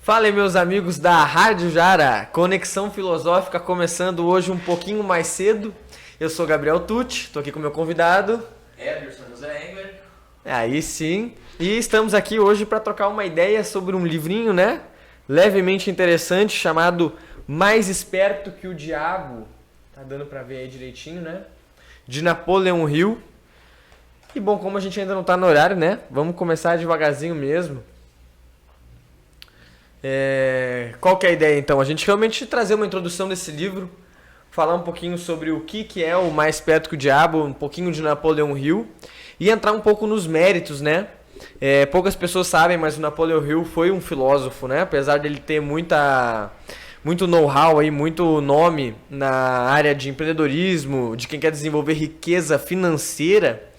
Fala aí, meus amigos da Rádio Jara, Conexão Filosófica começando hoje um pouquinho mais cedo. Eu sou Gabriel Tucci, estou aqui com o meu convidado. Ederson José Engler. Aí sim. E estamos aqui hoje para trocar uma ideia sobre um livrinho, né? Levemente interessante, chamado Mais Esperto que o Diabo. Tá dando para ver aí direitinho, né? De Napoleon Hill. E bom, como a gente ainda não tá no horário, né? Vamos começar devagarzinho mesmo. Qual que é a ideia então? A gente realmente trazer uma introdução desse livro, falar um pouquinho sobre o que é o Mais Esperto que o Diabo, um pouquinho de Napoleon Hill e entrar um pouco nos méritos, né? Poucas pessoas sabem, mas o Napoleon Hill foi um filósofo, né? Apesar dele ter muito know-how aí, muito nome na área de empreendedorismo, de quem quer desenvolver riqueza financeira.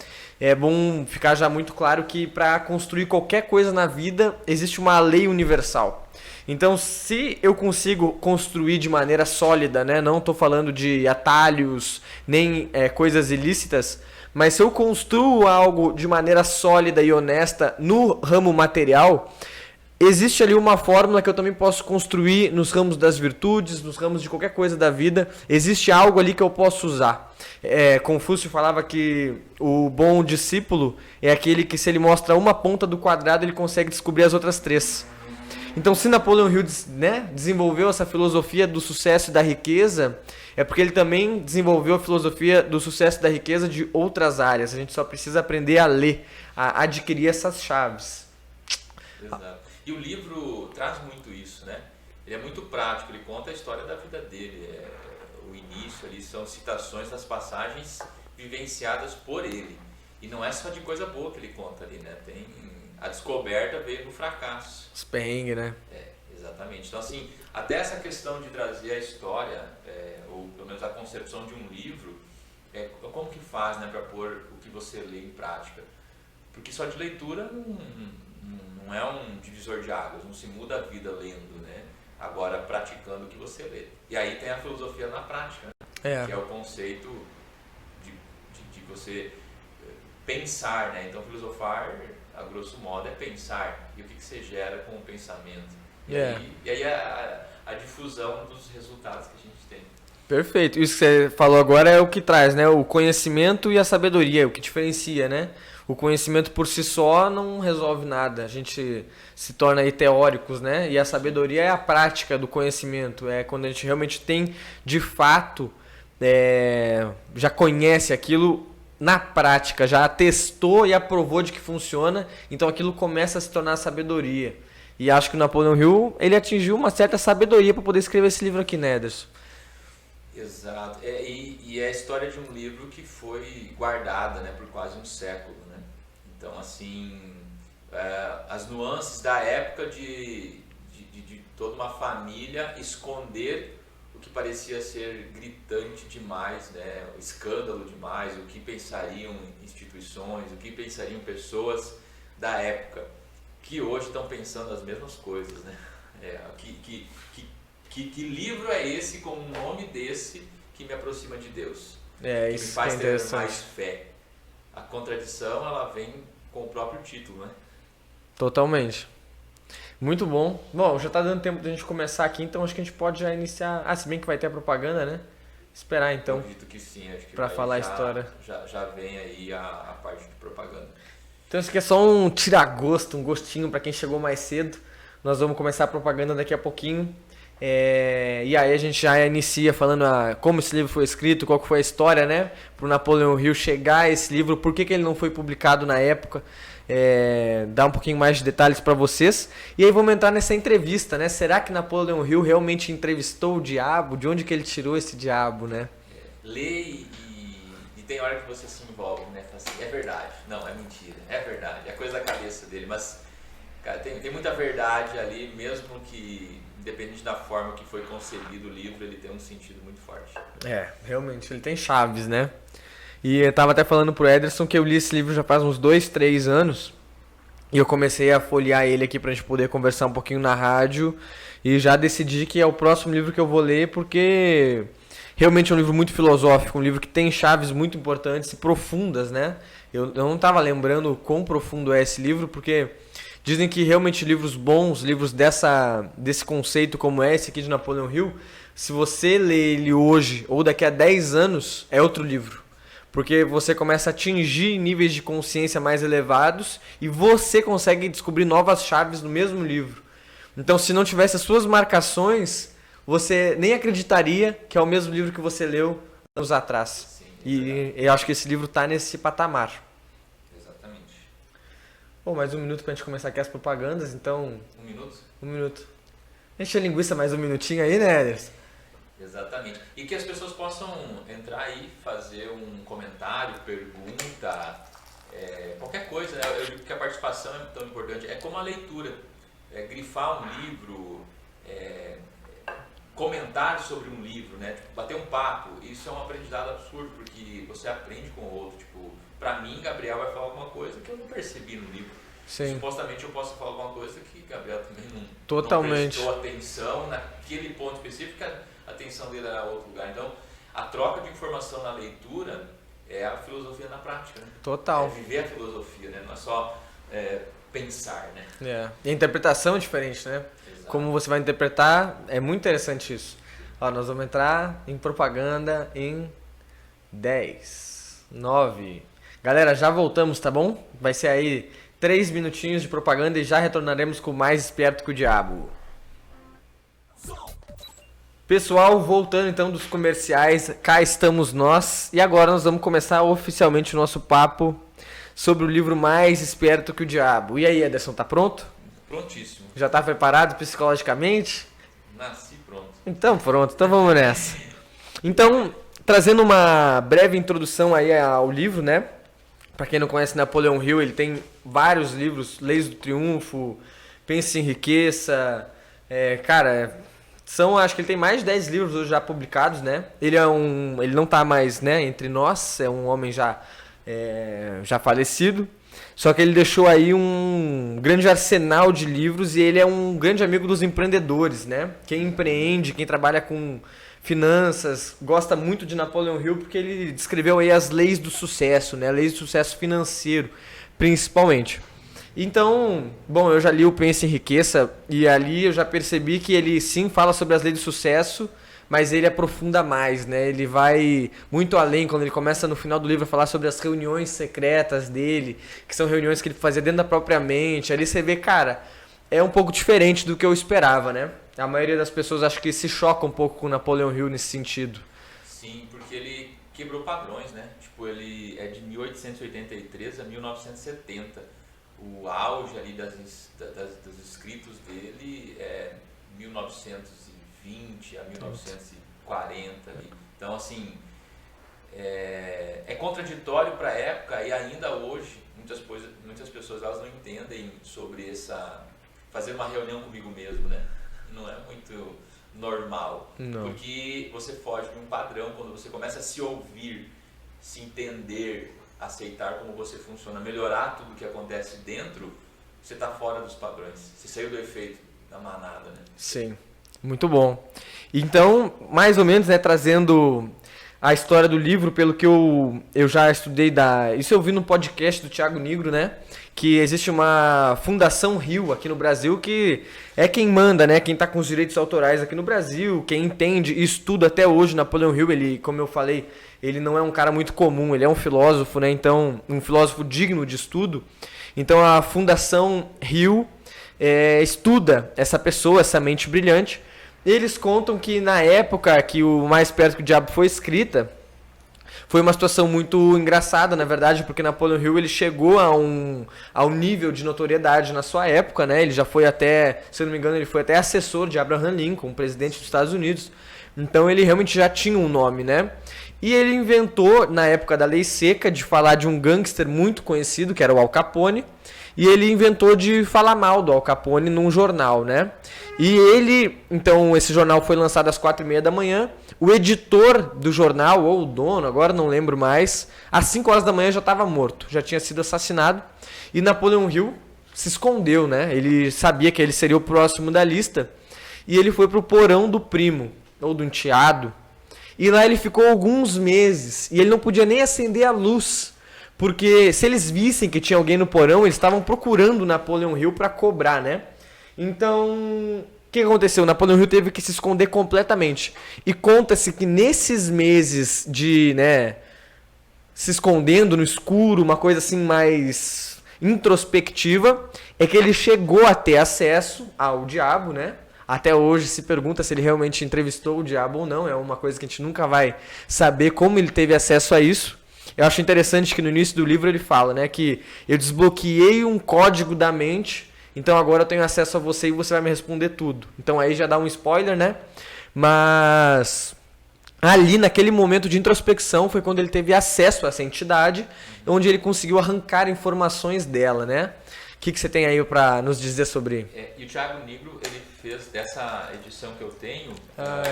É bom ficar já muito claro que para construir qualquer coisa na vida existe uma lei universal. Então, se eu consigo construir de maneira sólida, né? Não estou falando de atalhos, nem coisas ilícitas, mas se eu construo algo de maneira sólida e honesta no ramo material, existe ali uma fórmula que eu também posso construir nos ramos das virtudes, nos ramos de qualquer coisa da vida. Existe algo ali que eu posso usar. Confúcio falava que o bom discípulo é aquele que, se ele mostra uma ponta do quadrado, ele consegue descobrir as outras três. Então, se Napoleon Hill, né, desenvolveu essa filosofia do sucesso e da riqueza, é porque ele também desenvolveu a filosofia do sucesso e da riqueza de outras áreas. A gente só precisa aprender a ler, a adquirir essas chaves. Exato. E o livro traz muito isso, né? Ele é muito prático, ele conta a história da vida dele. O início ali são citações das passagens vivenciadas por ele. E não é só de coisa boa que ele conta ali, né? Tem a descoberta veio no fracasso. Os perrengues, né? Exatamente. Então, assim, até essa questão de trazer a história, ou pelo menos a concepção de um livro, como que faz, né, para pôr o que você lê em prática? Porque só de leitura não é um divisor de águas, não se muda a vida lendo, né? Agora, praticando o que você lê. E aí tem a filosofia na prática, né? Que é o conceito de você pensar, né? Então, filosofar, a grosso modo, é pensar. E o que você gera com o pensamento. E aí a difusão dos resultados que a gente tem. Perfeito. Isso que você falou agora é o que traz, né? O conhecimento e a sabedoria, o que diferencia, né? O conhecimento por si só não resolve nada. A gente se torna aí teóricos, né? E a sabedoria é a prática do conhecimento. É quando a gente realmente tem, de fato, já conhece aquilo na prática, já testou e aprovou de que funciona. Então aquilo começa a se tornar sabedoria. E acho que o Napoleon Hill, ele atingiu uma certa sabedoria para poder escrever esse livro aqui, né, Ederson? Exato. E é a história de um livro que foi guardada, né, por quase um século, né? Então, assim, as nuances da época de toda uma família esconder o que parecia ser gritante demais, né? O escândalo demais, o que pensariam instituições, o que pensariam pessoas da época, que hoje estão pensando as mesmas coisas, né? Que livro é esse com um nome desse que me aproxima de Deus? Que me faz ter mais fé. A contradição, ela vem com o próprio título, né? Totalmente. Muito bom. Bom, já está dando tempo de a gente começar aqui, então acho que a gente pode já iniciar. Se bem que vai ter a propaganda, né? Esperar então. Acredito que sim, acho que para falar a história. Já vem aí a parte de propaganda. Então isso aqui é só um tira-gosto, um gostinho para quem chegou mais cedo. Nós vamos começar a propaganda daqui a pouquinho. E aí a gente já inicia falando como esse livro foi escrito, qual que foi a história, né? Para o Napoleon Hill chegar a esse livro, por que ele não foi publicado na época. Dar um pouquinho mais de detalhes para vocês. E aí vamos entrar nessa entrevista, né? Será que Napoleon Hill realmente entrevistou o diabo? De onde que ele tirou esse diabo, né? Lê e tem hora que você se envolve, né? Fala assim, é verdade, não, é mentira, é verdade, é coisa da cabeça dele, mas cara, tem muita verdade ali, mesmo que, independente da forma que foi concebido o livro, ele tem um sentido muito forte. Realmente, ele tem chaves, né? E eu tava até falando pro Ederson que eu li esse livro já faz uns 2, 3 anos. E eu comecei a folhear ele aqui pra gente poder conversar um pouquinho na rádio. E já decidi que é o próximo livro que eu vou ler, porque realmente é um livro muito filosófico, um livro que tem chaves muito importantes e profundas, né? Eu não tava lembrando o quão profundo é esse livro, porque Dizem que realmente livros bons, livros desse conceito como esse aqui de Napoleon Hill, se você lê ele hoje ou daqui a 10 anos, é outro livro. Porque você começa a atingir níveis de consciência mais elevados e você consegue descobrir novas chaves no mesmo livro. Então, se não tivesse as suas marcações, você nem acreditaria que é o mesmo livro que você leu anos atrás. Sim, e eu acho que esse livro está nesse patamar. Exatamente. Bom, mais um minuto pra gente começar aqui as propagandas, então... 1 minuto? 1 minuto. Enche a linguiça mais um minutinho aí, né, Ederson? Exatamente. E que as pessoas possam entrar aí, fazer um comentário, pergunta, qualquer coisa, né? Eu digo que a participação é tão importante. É como a leitura. Grifar um livro, comentar sobre um livro, né? Tipo, bater um papo. Isso é um aprendizado absurdo, porque você aprende com o outro. Tipo, pra mim, Gabriel vai falar alguma coisa que eu não percebi no livro. Sim. Supostamente eu posso falar alguma coisa que Gabriel também Totalmente. não prestou atenção naquele ponto específico, a atenção dele era outro lugar. Então, a troca de informação na leitura é a filosofia na prática, né? Total. É viver a filosofia, né? Não é só pensar, né? E a interpretação é diferente, né? Exato. Como você vai interpretar, é muito interessante isso. Ó, nós vamos entrar em propaganda em 10, 9... Galera, já voltamos, tá bom? Vai ser aí 3 minutinhos de propaganda e já retornaremos com Mais Esperto que o Diabo. Pessoal, voltando então dos comerciais, cá estamos nós. E agora nós vamos começar oficialmente o nosso papo sobre o livro Mais Esperto que o Diabo. E aí, Ederson, tá pronto? Prontíssimo. Já tá preparado psicologicamente? Nasci pronto. Então pronto, então vamos nessa. Então, trazendo uma breve introdução aí ao livro, né? Pra quem não conhece Napoleon Hill, ele tem vários livros, Leis do Triunfo, Pense e Enriqueça, acho que ele tem mais de 10 livros hoje já publicados, né? Ele não tá mais, né, entre nós, é um homem já falecido, só que ele deixou aí um grande arsenal de livros e ele é um grande amigo dos empreendedores, né? Quem empreende, quem trabalha com finanças, gosta muito de Napoleon Hill porque ele descreveu aí as leis do sucesso, né? Leis do sucesso financeiro, principalmente. Então, bom, eu já li o Pense e Enriqueça e ali eu já percebi que ele sim fala sobre as leis do sucesso, mas ele aprofunda mais, né? Ele vai muito além quando ele começa no final do livro a falar sobre as reuniões secretas dele, que são reuniões que ele fazia dentro da própria mente. Ali você vê, cara, é um pouco diferente do que eu esperava, né? A maioria das pessoas acho que se choca um pouco com Napoleon Hill nesse sentido. Sim, porque ele quebrou padrões, né? Tipo, ele é de 1883 a 1970. O auge ali dos escritos dele é 1920 a 1940 ali. Então, assim, é contraditório para a época e ainda hoje muitas pessoas elas não entendem sobre fazer uma reunião comigo mesmo, né? Não é muito normal. Não. Porque você foge de um padrão quando você começa a se ouvir, se entender, aceitar como você funciona, melhorar tudo que acontece dentro, você está fora dos padrões. Você saiu do efeito da manada, né? Sim, muito bom. Então, mais ou menos, né, trazendo a história do livro, pelo que eu já estudei isso eu vi no podcast do Thiago Nigro, né? Que existe uma Fundação Hill aqui no Brasil que é quem manda, né? Quem está com os direitos autorais aqui no Brasil, quem entende e estuda até hoje Napoleon Hill. Ele, como eu falei, ele não é um cara muito comum, ele é um filósofo, né? Então, um filósofo digno de estudo. Então, a Fundação Hill estuda essa pessoa, essa mente brilhante. Eles contam que na época que o Mais Perto que o Diabo foi escrita, foi uma situação muito engraçada, na verdade, porque Napoleon Hill ele chegou a um nível de notoriedade na sua época, né? Ele já foi até, se eu não me engano, ele foi até assessor de Abraham Lincoln, presidente dos Estados Unidos. Então ele realmente já tinha um nome, né? E ele inventou, na época da Lei Seca, de falar de um gangster muito conhecido, que era o Al Capone. E ele inventou de falar mal do Al Capone num jornal, né? E então esse jornal foi lançado às 4h30 da manhã. O editor do jornal, ou o dono, agora não lembro mais, às 5 horas da manhã já estava morto, já tinha sido assassinado. E Napoleon Hill se escondeu, né? Ele sabia que ele seria o próximo da lista. E ele foi pro porão do primo, ou do enteado. E lá ele ficou alguns meses. E ele não podia nem acender a luz, Porque se eles vissem que tinha alguém no porão, eles estavam procurando Napoleon Hill para cobrar, né? Então, o que aconteceu? Napoleon Hill teve que se esconder completamente. E conta-se que nesses meses de, né, se escondendo no escuro, uma coisa assim mais introspectiva, é que ele chegou a ter acesso ao diabo, né? Até hoje se pergunta se ele realmente entrevistou o diabo ou não. É uma coisa que a gente nunca vai saber como ele teve acesso a isso. Eu acho interessante que no início do livro ele fala, né, que eu desbloqueei um código da mente, então agora eu tenho acesso a você e você vai me responder tudo. Então aí já dá um spoiler, né? Mas ali naquele momento de introspecção foi quando ele teve acesso a essa entidade, onde ele conseguiu arrancar informações dela, né? O que você tem aí para nos dizer sobre? E o Thiago Nigro, ele fez dessa edição que eu tenho,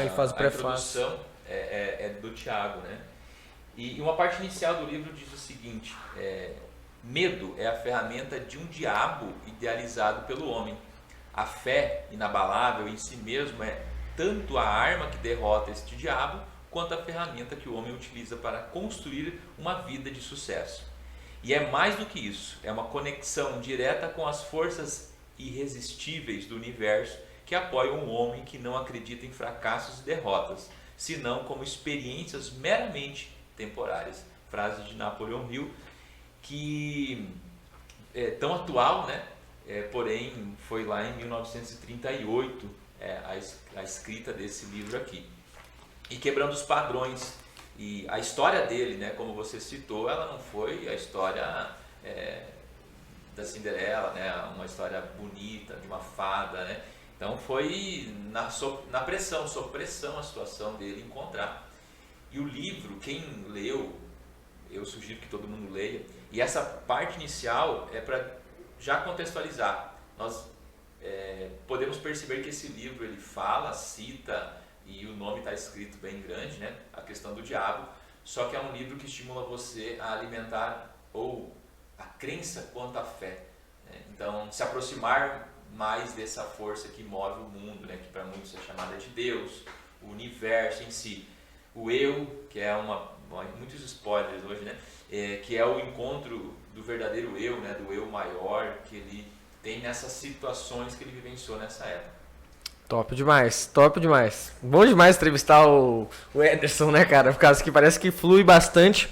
ele faz o a prefácio. introdução é do Thiago, né? E uma parte inicial do livro diz o seguinte: medo é a ferramenta de um diabo idealizado pelo homem. A fé inabalável em si mesmo é tanto a arma que derrota este diabo, quanto a ferramenta que o homem utiliza para construir uma vida de sucesso. E é mais do que isso, é uma conexão direta com as forças irresistíveis do universo que apoiam um homem que não acredita em fracassos e derrotas, senão como experiências meramente temporárias. Frase de Napoleon Hill, que é tão atual, né? Porém foi lá em 1938 a escrita desse livro aqui. E quebrando os padrões. E a história dele, né, como você citou, ela não foi a história da Cinderela, né, uma história bonita, de uma fada, né? Então foi na pressão, sob pressão a situação dele encontrar. E o livro, quem leu, eu sugiro que todo mundo leia. E essa parte inicial é para já contextualizar. Nós podemos perceber que esse livro ele fala, cita, e o nome está escrito bem grande, né? A questão do diabo. Só que é um livro que estimula você a alimentar ou a crença quanto à fé, né? Então, se aproximar mais dessa força que move o mundo, né? Que para muitos é chamada de Deus, o universo em si. O eu, que é muitos spoilers hoje, né? Que é o encontro do verdadeiro eu, né? Do eu maior, que ele tem nessas situações que ele vivenciou nessa época. Top demais, top demais. Bom demais entrevistar o Ederson, né, cara? Por causa que parece que flui bastante.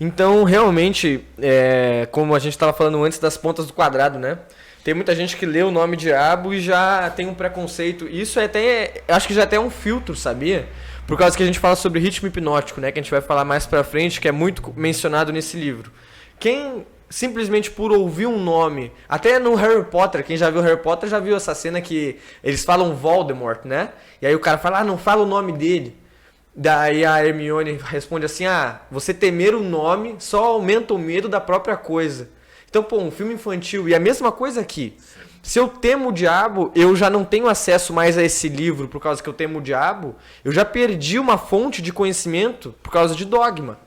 Então, realmente, como a gente estava falando antes das pontas do quadrado, né? Tem muita gente que lê o nome diabo e já tem um preconceito. Isso acho que já até é um filtro, sabia? Por causa que a gente fala sobre ritmo hipnótico, né? Que a gente vai falar mais pra frente, que é muito mencionado nesse livro. Quem simplesmente por ouvir um nome, até no Harry Potter, quem já viu Harry Potter já viu essa cena que eles falam Voldemort, né? E aí o cara fala, não fala o nome dele. Daí a Hermione responde assim, você temer o nome só aumenta o medo da própria coisa. Então, um filme infantil, e a mesma coisa aqui. Se eu temo o diabo, eu já não tenho acesso mais a esse livro por causa que eu temo o diabo, eu já perdi uma fonte de conhecimento por causa de dogma.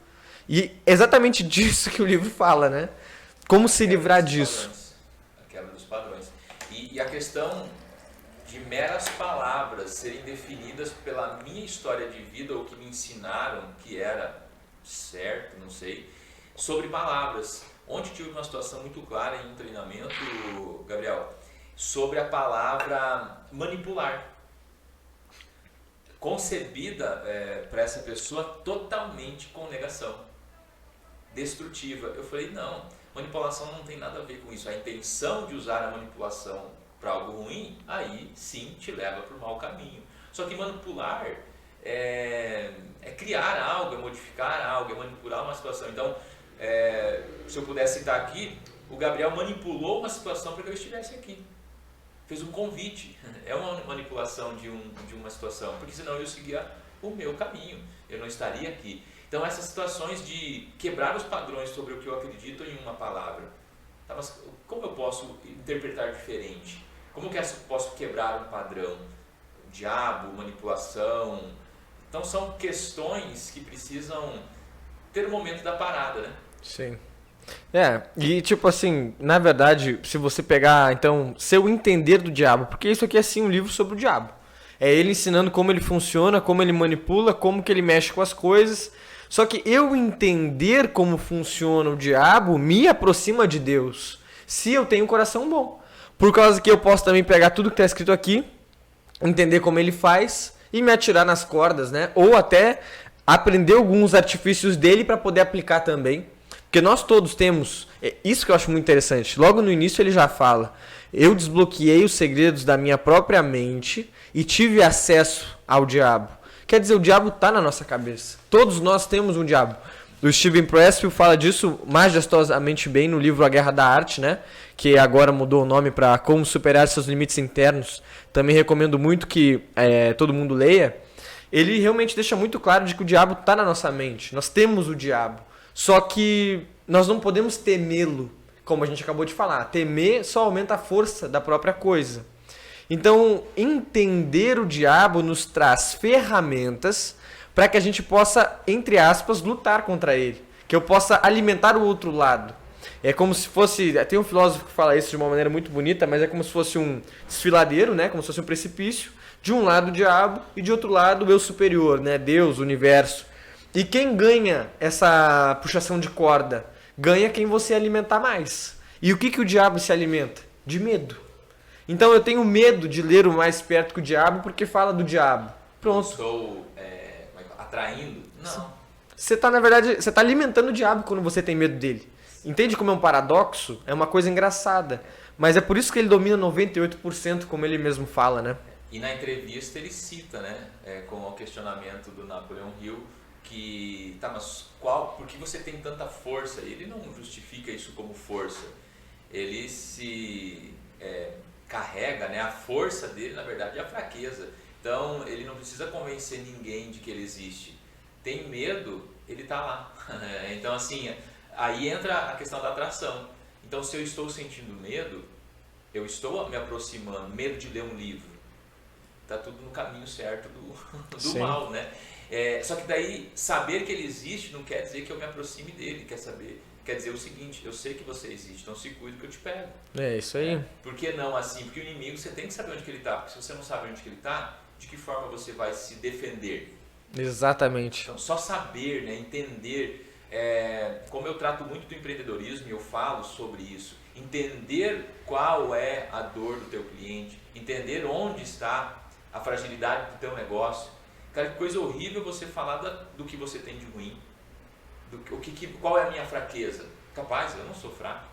E é exatamente disso que o livro fala, né? Como se livrar disso? A quebra dos padrões. E a questão de meras palavras serem definidas pela minha história de vida ou que me ensinaram que era certo, não sei, sobre palavras. Ontem tive uma situação muito clara em um treinamento, Gabriel, sobre a palavra manipular. Concebida para essa pessoa totalmente com negação, destrutiva. Eu falei, não. Manipulação não tem nada a ver com isso. A intenção de usar a manipulação para algo ruim, aí sim te leva para o mau caminho. Só que manipular é criar algo, é modificar algo, é manipular uma situação. Então, se eu pudesse citar aqui, o Gabriel manipulou uma situação para que eu estivesse aqui. Fez um convite. É uma manipulação de uma situação, porque senão eu seguia o meu caminho. Eu não estaria aqui. Então, essas situações de quebrar os padrões sobre o que eu acredito em uma palavra. Tá, mas como eu posso interpretar diferente? Como que eu posso quebrar um padrão? Diabo, manipulação. Então, são questões que precisam ter o momento da parada, né? Sim. E tipo assim, na verdade, se você pegar, então, seu entender do diabo, porque isso aqui é sim um livro sobre o diabo. É ele ensinando como ele funciona, como ele manipula, como que ele mexe com as coisas. Só que eu entender como funciona o diabo me aproxima de Deus, se eu tenho um coração bom. Por causa que eu posso também pegar tudo que está escrito aqui, entender como ele faz e me atirar nas cordas, né? Ou até aprender alguns artifícios dele para poder aplicar também. Porque nós todos temos, isso que eu acho muito interessante. Logo no início ele já fala: eu desbloqueei os segredos da minha própria mente e tive acesso ao diabo. Quer dizer, o diabo está na nossa cabeça. Todos nós temos um diabo. O Steven Pressfield fala disso majestosamente bem no livro A Guerra da Arte, né? Que agora mudou o nome para Como Superar Seus Limites Internos. Também recomendo muito que todo mundo leia. Ele realmente deixa muito claro de que o diabo está na nossa mente. Nós temos o diabo. Só que nós não podemos temê-lo, como a gente acabou de falar. Temer só aumenta a força da própria coisa. Então, entender o diabo nos traz ferramentas para que a gente possa, entre aspas, lutar contra ele. Que eu possa alimentar o outro lado. É como se fosse... Tem um filósofo que fala isso de uma maneira muito bonita, mas é como se fosse um desfiladeiro, né? Como se fosse um precipício. De um lado o diabo e de outro lado o eu superior, né? Deus, o universo. E quem ganha essa puxação de corda? Ganha quem você alimentar mais. E o que o diabo se alimenta? De medo. Então eu tenho medo de ler o Mais Perto que o Diabo porque fala do diabo. Pronto. Estou atraindo? Não. Você está, na verdade, você está alimentando o diabo quando você tem medo dele. Entende como é um paradoxo? É uma coisa engraçada. Mas é por isso que ele domina 98%, como ele mesmo fala, né? E na entrevista ele cita, né, com o questionamento do Napoleão Hill, que, mas por que você tem tanta força? Ele não justifica isso como força. Ele se carrega, né, a força dele, na verdade, é a fraqueza. Então, ele não precisa convencer ninguém de que ele existe. Tem medo, ele está lá. Então, assim, aí entra a questão da atração. Então, se eu estou sentindo medo, eu estou me aproximando, medo de ler um livro. Está tudo no caminho certo do mal, né? Só que daí, saber que ele existe não quer dizer que eu me aproxime dele, quer dizer o seguinte: eu sei que você existe, então se cuida que eu te pego. É isso aí. Por que não assim? Porque o inimigo você tem que saber onde que ele está, porque se você não sabe onde que ele está, de que forma você vai se defender? Exatamente. Então, só saber, né, entender, como eu trato muito do empreendedorismo e eu falo sobre isso, entender qual é a dor do teu cliente, entender onde está a fragilidade do teu negócio. Cara, que coisa horrível você falar do que você tem de ruim, qual é a minha fraqueza. Capaz, eu não sou fraco.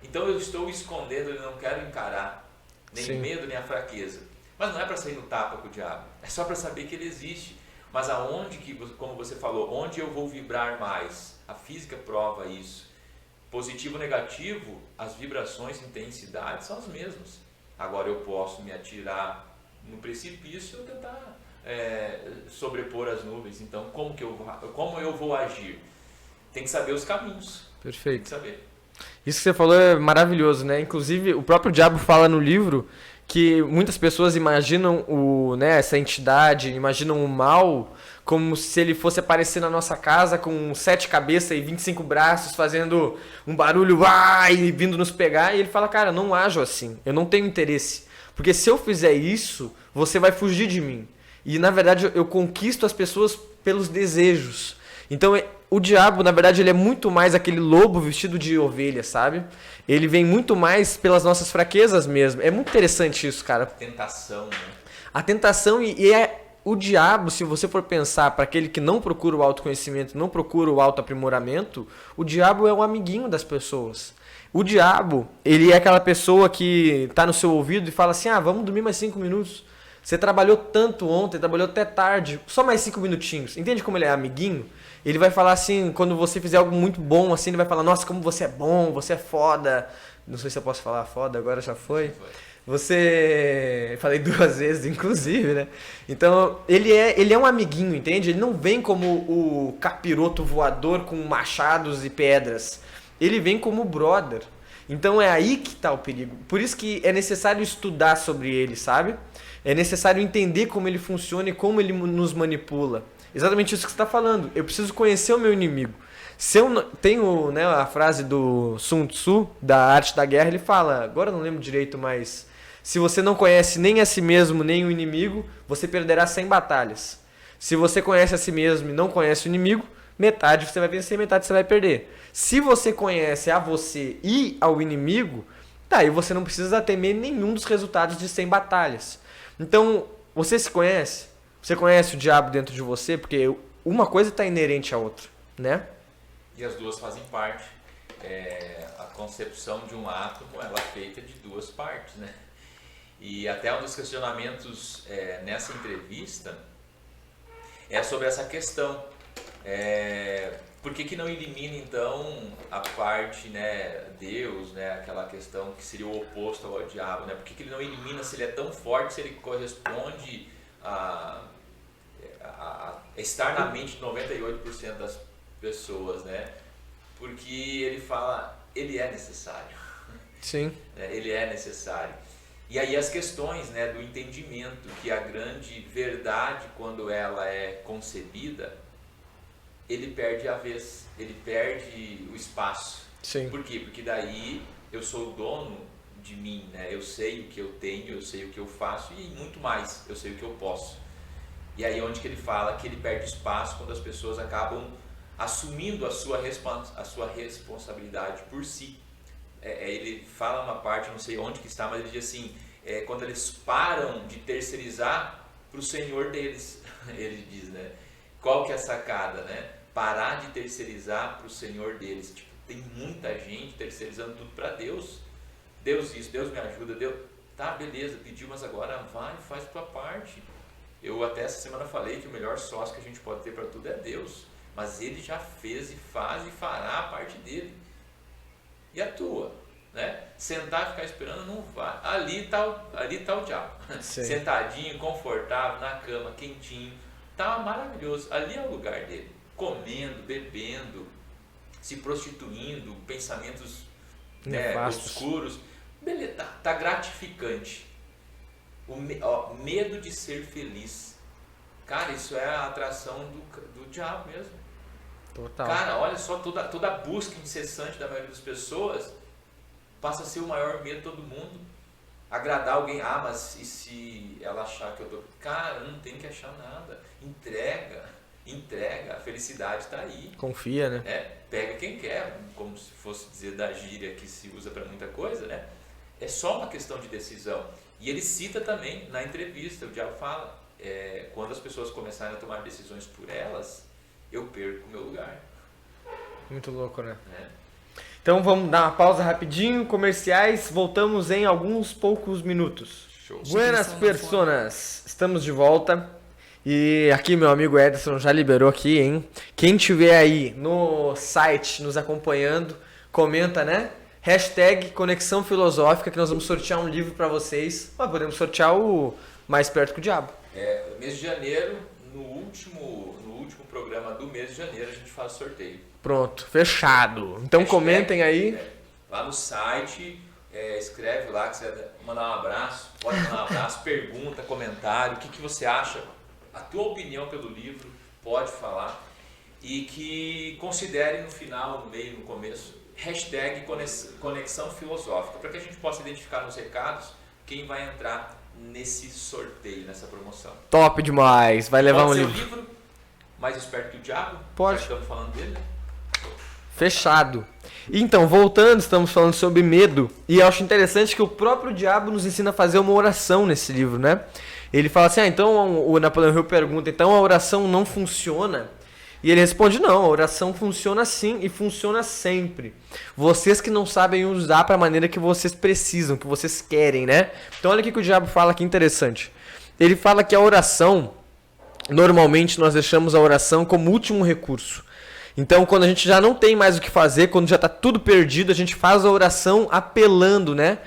Então eu estou escondendo, eu não quero encarar nem o medo, nem a fraqueza. Mas não é para sair no tapa com o diabo, é só para saber que ele existe. Mas aonde como você falou, onde eu vou vibrar mais? A física prova isso. Positivo ou negativo, as vibrações e intensidades são as mesmas. Agora eu posso me atirar no precipício ou tentar sobrepor as nuvens. Então como eu vou agir? Tem que saber os caminhos. Perfeito. Tem que saber. Isso que você falou é maravilhoso, né? Inclusive, o próprio diabo fala no livro que muitas pessoas imaginam essa entidade, imaginam o mal como se ele fosse aparecer na nossa casa com 7 cabeças e 25 braços, fazendo um barulho e vindo nos pegar. E ele fala: cara, não ajo assim, eu não tenho interesse. Porque se eu fizer isso, você vai fugir de mim. E na verdade eu conquisto as pessoas pelos desejos. Então o diabo, na verdade, ele é muito mais aquele lobo vestido de ovelha, sabe? Ele vem muito mais pelas nossas fraquezas mesmo. É muito interessante isso, cara. Tentação, né? A tentação o diabo, se você for pensar para aquele que não procura o autoconhecimento, não procura o autoaprimoramento, o diabo é um amiguinho das pessoas. O diabo, ele é aquela pessoa que está no seu ouvido e fala assim: vamos dormir mais 5 minutos. Você trabalhou tanto ontem, trabalhou até tarde, só mais 5 minutinhos. Entende como ele é amiguinho? Ele vai falar assim, quando você fizer algo muito bom, assim, ele vai falar: nossa, como você é bom, você é foda. Não sei se eu posso falar foda, agora já foi. Você... Falei 2 vezes, inclusive, né? Então, ele é um amiguinho, entende? Ele não vem como o capiroto voador com machados e pedras. Ele vem como brother. Então, é aí que está o perigo. Por isso que é necessário estudar sobre ele, sabe? É necessário entender como ele funciona e como ele nos manipula. Exatamente isso que você está falando. Eu preciso conhecer o meu inimigo. Se eu tenho, né, a frase do Sun Tzu, da Arte da Guerra, ele fala, agora eu não lembro direito, mas se você não conhece nem a si mesmo, nem o inimigo, você perderá 100 batalhas. Se você conhece a si mesmo e não conhece o inimigo, metade você vai vencer, metade você vai perder. Se você conhece a você e ao inimigo, daí você não precisa temer nenhum dos resultados de 100 batalhas. Então, você se conhece? Você conhece o diabo dentro de você? Porque uma coisa está inerente à outra, né? E as duas fazem parte. A concepção de um átomo, ela é feita de duas partes, né? E até um dos questionamentos nessa entrevista é sobre essa questão. Por que não elimina então a parte, né, Deus, né, aquela questão que seria o oposto ao diabo, né? Por que ele não elimina se ele é tão forte, se ele corresponde a estar na mente de 98% das pessoas, né? Porque ele fala, ele é necessário. Sim. Ele é necessário. E aí as questões, né, do entendimento que a grande verdade, quando ela é concebida, ele perde a vez, ele perde o espaço. Sim. Por quê? Porque daí eu sou o dono de mim, né? Eu sei o que eu tenho, eu sei o que eu faço e muito mais, eu sei o que eu posso. E aí onde que ele fala que ele perde espaço quando as pessoas acabam assumindo a sua responsabilidade por si. Ele fala uma parte, não sei onde que está, mas ele diz assim, quando eles param de terceirizar para o Senhor deles, ele diz, né? Qual que é a sacada, né? Parar de terceirizar para o Senhor deles. Tipo, tem muita gente terceirizando tudo para Deus. Deus isso, Deus me ajuda, Deus... Tá, beleza, pediu, mas agora vai, faz a tua parte. Eu até essa semana falei que o melhor sócio que a gente pode ter para tudo é Deus. Mas Ele já fez e faz e fará a parte dele. E a tua, né? Sentar e ficar esperando não vai. Ali tá o diabo. Sim. Sentadinho, confortável, na cama, quentinho. Tá maravilhoso. Ali é o lugar dele. Comendo, bebendo, se prostituindo, pensamentos, né, obscuros. Beleza, tá gratificante. Medo de ser feliz. Cara, isso é a atração do diabo mesmo. Total. Cara, olha só, toda a busca incessante da maioria das pessoas passa a ser o maior medo de todo mundo. Agradar alguém, mas e se ela achar que eu tô... Cara, não tem que achar nada. Entrega, a felicidade está aí. Confia, né? Pega quem quer, como se fosse dizer da gíria que se usa para muita coisa, né? É só uma questão de decisão. E ele cita também na entrevista, o diabo fala, quando as pessoas começarem a tomar decisões por elas, eu perco o meu lugar. Muito louco, né? Então vamos dar uma pausa rapidinho, comerciais, voltamos em alguns poucos minutos. Show. Buenas personas, estamos de volta. E aqui meu amigo Ederson já liberou aqui, hein? Quem tiver aí no site nos acompanhando, comenta, né? Hashtag Conexão Filosófica, que nós vamos sortear um livro para vocês. Mas podemos sortear o Mais Perto que o Diabo. Mês de janeiro, no último programa do mês de janeiro, a gente faz sorteio. Pronto, fechado. Então hashtag, comentem aí. Lá no site, escreve lá que você mandar um abraço, pode mandar um abraço, pergunta, comentário, o que você acha, a tua opinião pelo livro, pode falar. E que considere no final, no meio, no começo, hashtag Conexão Filosófica, para que a gente possa identificar nos recados quem vai entrar nesse sorteio, nessa promoção. Top demais, vai levar um livro Mais Esperto que o Diabo? Pode. Já estamos falando dele? Fechado. Então, voltando, estamos falando sobre medo, e eu acho interessante que o próprio diabo nos ensina a fazer uma oração nesse livro, né? Ele fala assim, então o Napoleão Hill pergunta, então a oração não funciona? E ele responde, não, a oração funciona sim e funciona sempre. Vocês que não sabem usar para a maneira que vocês precisam, que vocês querem, né? Então olha o que o diabo fala, que interessante. Ele fala que a oração, normalmente nós deixamos a oração como último recurso. Então, quando a gente já não tem mais o que fazer, quando já está tudo perdido, a gente faz a oração apelando, né,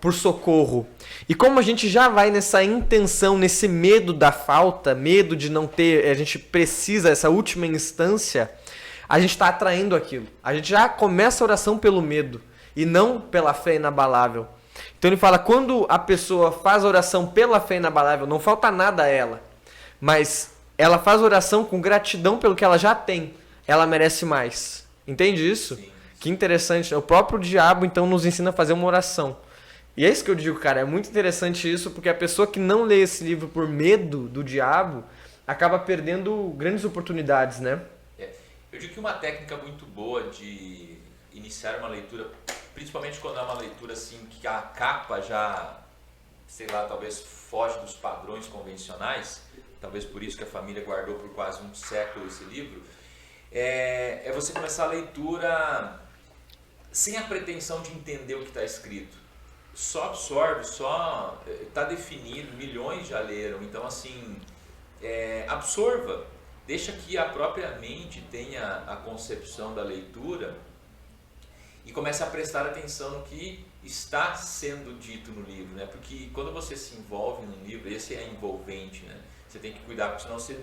por socorro. E como a gente já vai nessa intenção, nesse medo da falta, medo de não ter, a gente precisa, essa última instância, a gente está atraindo aquilo. A gente já começa a oração pelo medo e não pela fé inabalável. Então ele fala, quando a pessoa faz a oração pela fé inabalável, não falta nada a ela, mas ela faz oração com gratidão pelo que ela já tem. Ela merece mais. Entende isso? Sim. Que interessante. O próprio diabo, então, nos ensina a fazer uma oração. E é isso que eu digo, cara. É muito interessante isso, porque a pessoa que não lê esse livro por medo do diabo, acaba perdendo grandes oportunidades, né? Eu digo que uma técnica muito boa de iniciar uma leitura, principalmente quando é uma leitura assim que a capa já, sei lá, talvez foge dos padrões convencionais, talvez por isso que a família guardou por quase um século esse livro, é você começar a leitura sem a pretensão de entender o que está escrito. Só absorve, só está definido, milhões já leram, então assim, absorva, deixa que a própria mente tenha a concepção da leitura e comece a prestar atenção no que está sendo dito no livro, né? Porque quando você se envolve num livro, esse é envolvente, né? Você tem que cuidar, porque senão você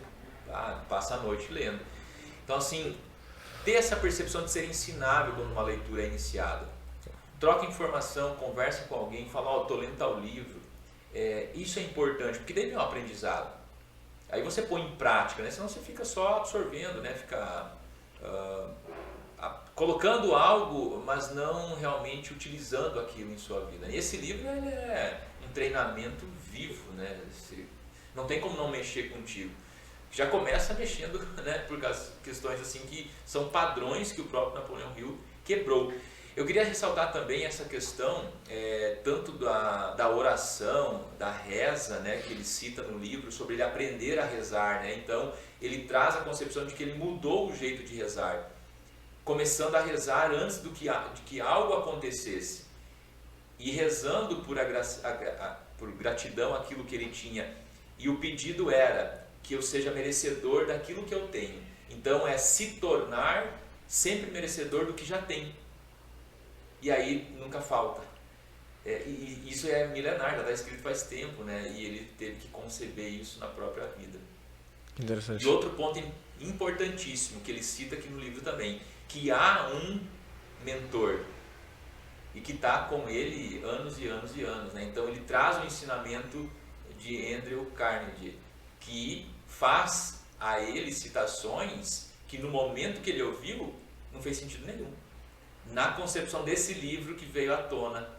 passa a noite lendo. Então assim, ter essa percepção de ser ensinável quando uma leitura é iniciada. Troca informação, conversa com alguém, fala, estou lendo tal livro. Isso é importante, porque daí é um aprendizado. Aí você põe em prática, né? Senão você fica só absorvendo, né? Fica colocando algo, mas não realmente utilizando aquilo em sua vida. E esse livro ele é um treinamento vivo, né? Não tem como não mexer contigo. Já começa mexendo, né? Por questões assim que são padrões que o próprio Napoleão Hill quebrou. Eu queria ressaltar também essa questão, tanto da oração, da reza, né, que ele cita no livro, sobre ele aprender a rezar, né? Então, ele traz a concepção de que ele mudou o jeito de rezar, começando a rezar antes de que algo acontecesse, e rezando por gratidão àquilo que ele tinha. E o pedido era que eu seja merecedor daquilo que eu tenho. Então, é se tornar sempre merecedor do que já tem. E aí nunca falta. E isso é milenar, já está escrito faz tempo, né? E ele teve que conceber isso na própria vida. Interessante. E outro ponto importantíssimo que ele cita aqui no livro também, que há um mentor e que está com ele anos e anos e anos, né? Então ele traz o ensinamento de Andrew Carnegie, que faz a ele citações que no momento que ele ouviu não fez sentido nenhum. Na concepção desse livro que veio à tona.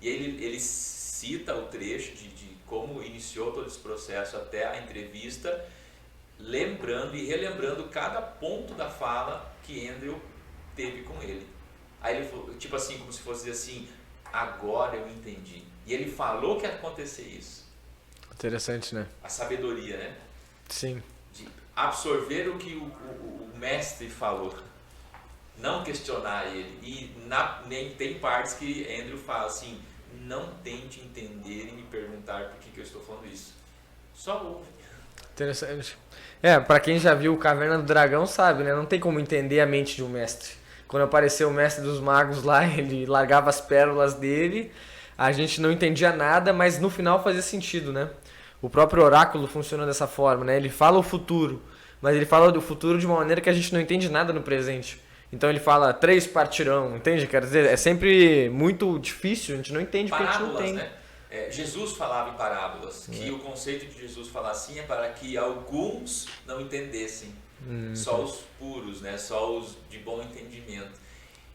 E ele cita o trecho de como iniciou todo esse processo até a entrevista, lembrando e relembrando cada ponto da fala que Andrew teve com ele. Aí ele falou, tipo assim, como se fosse dizer assim, agora eu entendi. E ele falou que ia acontecer isso. Interessante, né? A sabedoria, né? Sim. De absorver o que o mestre falou. Não questionar ele. E nem tem partes que Andrew fala assim, não tente entender e me perguntar por que eu estou falando isso. Só ouve. Interessante. Pra quem já viu Caverna do Dragão sabe, né? Não tem como entender a mente de um mestre. Quando apareceu o mestre dos magos lá, ele largava as pérolas dele, a gente não entendia nada, mas no final fazia sentido, né? O próprio oráculo funciona dessa forma, né? Ele fala o futuro, mas ele fala do futuro de uma maneira que a gente não entende nada no presente. Então ele fala, 3 partirão, entende? Quer dizer, é sempre muito difícil, a gente não entende porque a gente não tem. Né? Jesus falava em parábolas, que o conceito de Jesus falar assim é para que alguns não entendessem, só os puros, né? Só os de bom entendimento.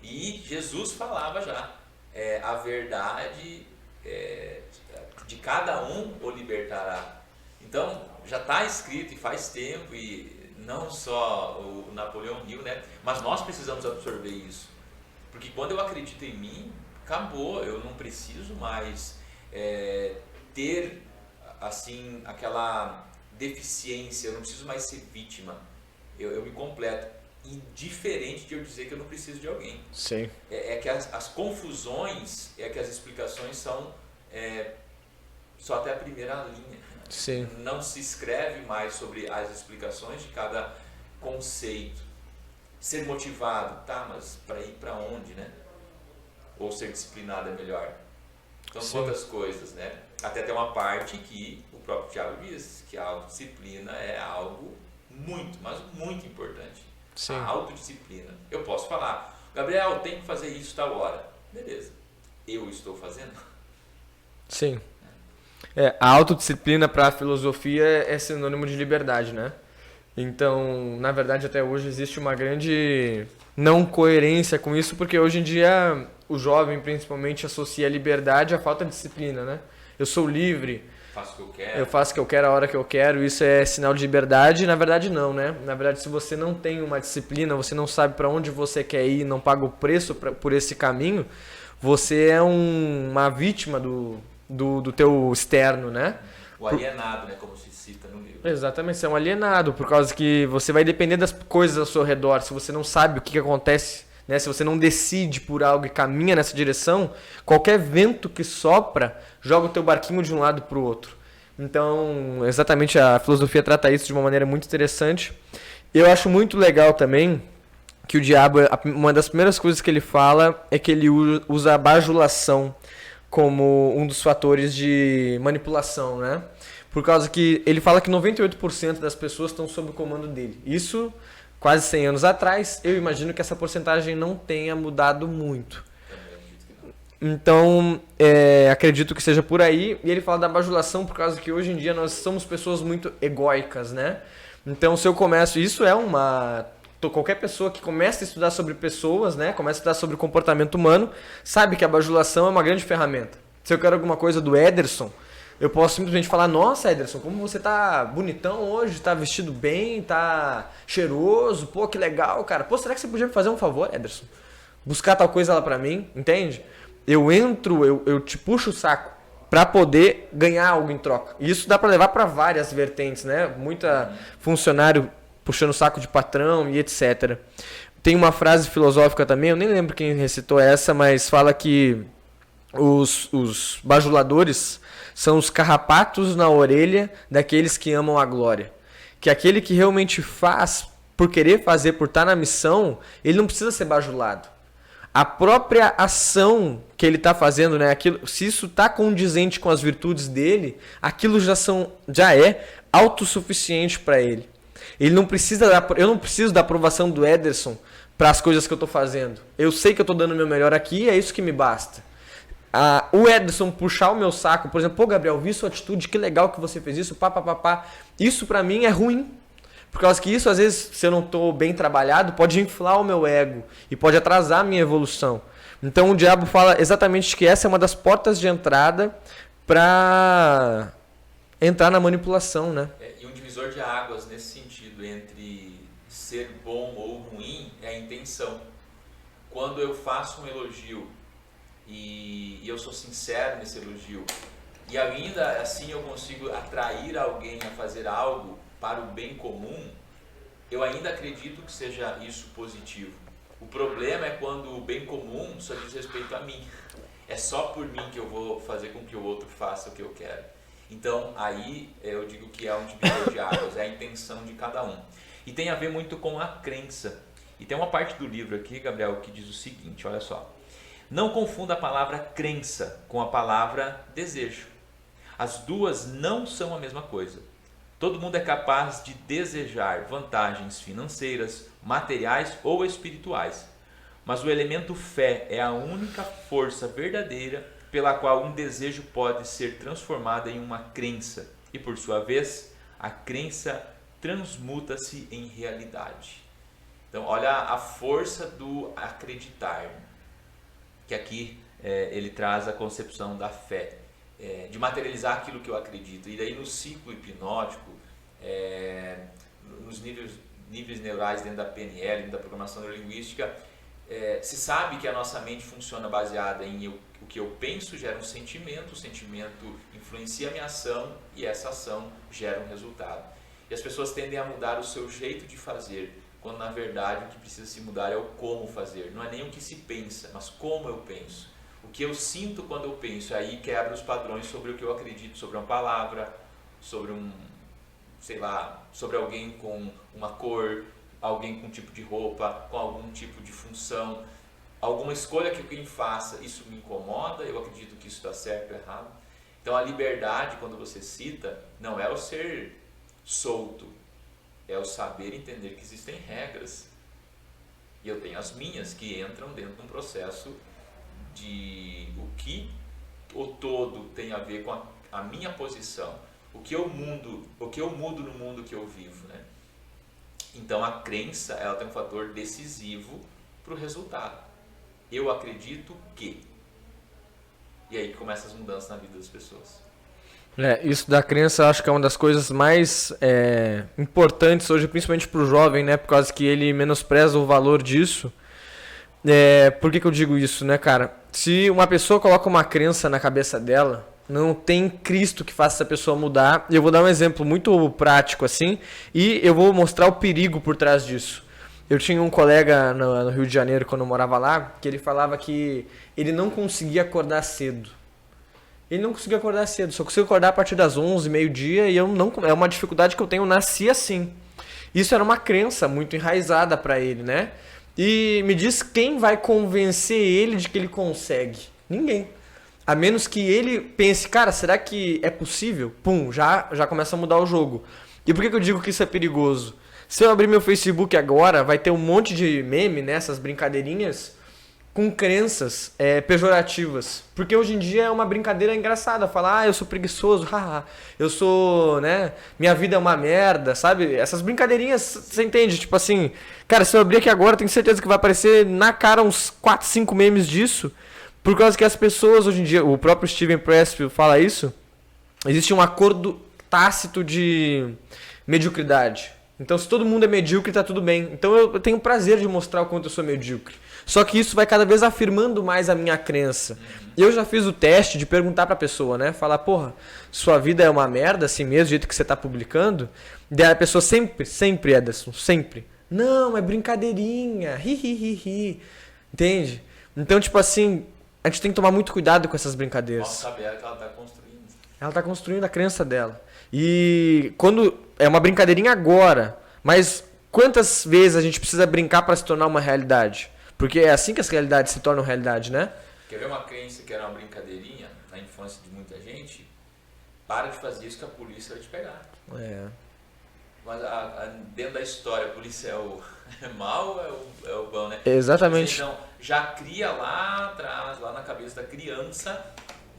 E Jesus falava já, a verdade de cada um o libertará. Então já está escrito e faz tempo, e não só o Napoleão Hill, né? Mas nós precisamos absorver isso, porque quando eu acredito em mim, acabou, eu não preciso mais ter assim aquela deficiência, eu não preciso mais ser vítima, eu me completo, indiferente de eu dizer que eu não preciso de alguém. Sim. É que as confusões, que as explicações são só até a primeira linha. Sim. Não se escreve mais sobre as explicações de cada conceito. Ser motivado, tá, mas para ir para onde, né? Ou ser disciplinado é melhor. Então, quantas coisas, né? Até tem uma parte que o próprio Tiago diz, que a autodisciplina é algo muito, mas muito importante. Sim. A autodisciplina. Eu posso falar, Gabriel, tem que fazer isso tal hora. Beleza. Eu estou fazendo? Sim. A autodisciplina para a filosofia é sinônimo de liberdade, né? Então, na verdade, até hoje existe uma grande não coerência com isso, porque hoje em dia o jovem principalmente associa a liberdade à falta de disciplina, né? Eu sou livre, Faço o que eu quero. Eu faço o que eu quero a hora que eu quero, isso é sinal de liberdade. Na verdade não, né? Na verdade, se você não tem uma disciplina, você não sabe para onde você quer ir, não paga o preço por esse caminho, você é uma vítima do teu externo, né? O alienado, né? Como se cita no livro. Exatamente, você é um alienado, por causa que você vai depender das coisas ao seu redor. Se você não sabe o que acontece, né? Se você não decide por algo e caminha nessa direção, qualquer vento que sopra joga o teu barquinho de um lado para o outro. Então, exatamente, a filosofia trata isso de uma maneira muito interessante. Eu acho muito legal também que o diabo, uma das primeiras coisas que ele fala é que ele usa a bajulação como um dos fatores de manipulação, né? Por causa que ele fala que 98% das pessoas estão sob o comando dele. Isso quase 100 anos atrás, eu imagino que essa porcentagem não tenha mudado muito. Então, acredito que seja por aí. E ele fala da bajulação por causa que hoje em dia nós somos pessoas muito egóicas, né? Então, se eu começo... Isso é uma... Qualquer pessoa que começa a estudar sobre pessoas, né? Começa a estudar sobre comportamento humano, sabe que a bajulação é uma grande ferramenta. Se eu quero alguma coisa do Ederson, eu posso simplesmente falar: nossa, Ederson, como você tá bonitão hoje, tá vestido bem, tá cheiroso, pô, que legal, cara. Pô, será que você podia me fazer um favor, Ederson? Buscar tal coisa lá pra mim, entende? Eu te puxo o saco pra poder ganhar algo em troca. E isso dá pra levar pra várias vertentes, né? Muita funcionário puxando o saco de patrão e etc. Tem uma frase filosófica também, eu nem lembro quem recitou essa, mas fala que os bajuladores são os carrapatos na orelha daqueles que amam a glória. Que aquele que realmente faz por querer fazer, por estar na missão, ele não precisa ser bajulado. A própria ação que ele está fazendo, né? Se isso está condizente com as virtudes dele, aquilo já é autossuficiente para ele. Eu não preciso da aprovação do Ederson para as coisas que eu estou fazendo. Eu sei que eu estou dando o meu melhor aqui e é isso que me basta. O Ederson puxar o meu saco, por exemplo: pô, Gabriel, vi sua atitude, que legal que você fez isso, pá. Isso para mim é ruim. Por causa que isso, às vezes, se eu não estou bem trabalhado, pode inflar o meu ego e pode atrasar a minha evolução. Então o diabo fala exatamente que essa é uma das portas de entrada para entrar na manipulação, né? E um divisor de águas nesse sentido entre ser bom ou ruim é a intenção. Quando eu faço um elogio e eu sou sincero nesse elogio e ainda assim eu consigo atrair alguém a fazer algo para o bem comum, eu ainda acredito que seja isso positivo. O problema é quando o bem comum só diz respeito a mim. É só por mim que eu vou fazer com que o outro faça o que eu quero. Então aí eu digo que é um divisor de águas, é a intenção de cada um. E tem a ver muito com a crença. E tem uma parte do livro aqui, Gabriel, que diz o seguinte, olha só: não confunda a palavra crença com a palavra desejo. As duas não são a mesma coisa. Todo mundo é capaz de desejar vantagens financeiras, materiais ou espirituais. Mas o elemento fé é a única força verdadeira pela qual um desejo pode ser transformado em uma crença. E por sua vez, a crença transmuta-se em realidade. Então, olha a força do acreditar. Que aqui ele traz a concepção da fé. De materializar aquilo que eu acredito. E daí no ciclo hipnótico, nos níveis neurais dentro da PNL, dentro da programação neurolinguística, se sabe que a nossa mente funciona baseada em o que eu penso gera um sentimento, o sentimento influencia a minha ação e essa ação gera um resultado. E as pessoas tendem a mudar o seu jeito de fazer, quando na verdade o que precisa se mudar é o como fazer. Não é nem o que se pensa, mas como eu penso. O que eu sinto quando eu penso, aí quebra os padrões sobre o que eu acredito, sobre uma palavra, sobre sobre alguém com uma cor, alguém com um tipo de roupa, com algum tipo de função, alguma escolha que alguém faça, isso me incomoda, eu acredito que isso está certo ou errado. Então a liberdade, quando você cita, não é o ser solto, é o saber entender que existem regras. E eu tenho as minhas que entram dentro de um processo de o que o todo tem a ver com a minha posição, o que eu mudo no mundo que eu vivo, né? Então a crença, ela tem um fator decisivo para o resultado. Eu acredito que. E aí começam as mudanças na vida das pessoas. Isso da crença eu acho que é uma das coisas mais importantes hoje, principalmente para o jovem, né? Por causa que ele menospreza o valor disso. Por que eu digo isso, né, cara? Se uma pessoa coloca uma crença na cabeça dela, não tem Cristo que faça essa pessoa mudar. E eu vou dar um exemplo muito prático assim, e eu vou mostrar o perigo por trás disso. Eu tinha um colega no Rio de Janeiro, quando eu morava lá, que ele falava que ele não conseguia acordar cedo. Ele não conseguia acordar cedo, só consigo acordar a partir das 11, meio-dia, e eu não, é uma dificuldade que eu tenho, nasci assim. Isso era uma crença muito enraizada para ele, né? E me diz quem vai convencer ele de que ele consegue? Ninguém. A menos que ele pense, cara, será que é possível? Pum, já começa a mudar o jogo. E por que eu digo que isso é perigoso? Se eu abrir meu Facebook agora, vai ter um monte de meme, né, essas brincadeirinhas, com crenças pejorativas. Porque hoje em dia é uma brincadeira engraçada. Falar, eu sou preguiçoso, haha, eu sou, né, minha vida é uma merda, sabe? Essas brincadeirinhas, você entende? Tipo assim, cara, se eu abrir aqui agora, tenho certeza que vai aparecer na cara uns 4, 5 memes disso. Por causa que as pessoas hoje em dia, o próprio Steven Pressfield fala isso, existe um acordo tácito de mediocridade. Então, se todo mundo é medíocre, tá tudo bem. Então, eu tenho prazer de mostrar o quanto eu sou medíocre. Só que isso vai cada vez afirmando mais a minha crença. Eu já fiz o teste de perguntar pra pessoa, né? Falar, porra, sua vida é uma merda assim mesmo, do jeito que você tá publicando? Daí a pessoa sempre, Ederson, sempre. Não, é brincadeirinha, hi. Entende? Então, tipo assim, a gente tem que tomar muito cuidado com essas brincadeiras. Nossa, saber que ela tá construindo. Ela tá construindo a crença dela. E quando é uma brincadeirinha agora, mas quantas vezes a gente precisa brincar para se tornar uma realidade? Porque é assim que as realidades se tornam realidade, né? Quer ver uma crença que era uma brincadeirinha na infância de muita gente? Para de fazer isso que a polícia vai te pegar. Mas dentro da história, a polícia é o mal ou é o bom, né? Exatamente. Então, já cria lá atrás, lá na cabeça da criança,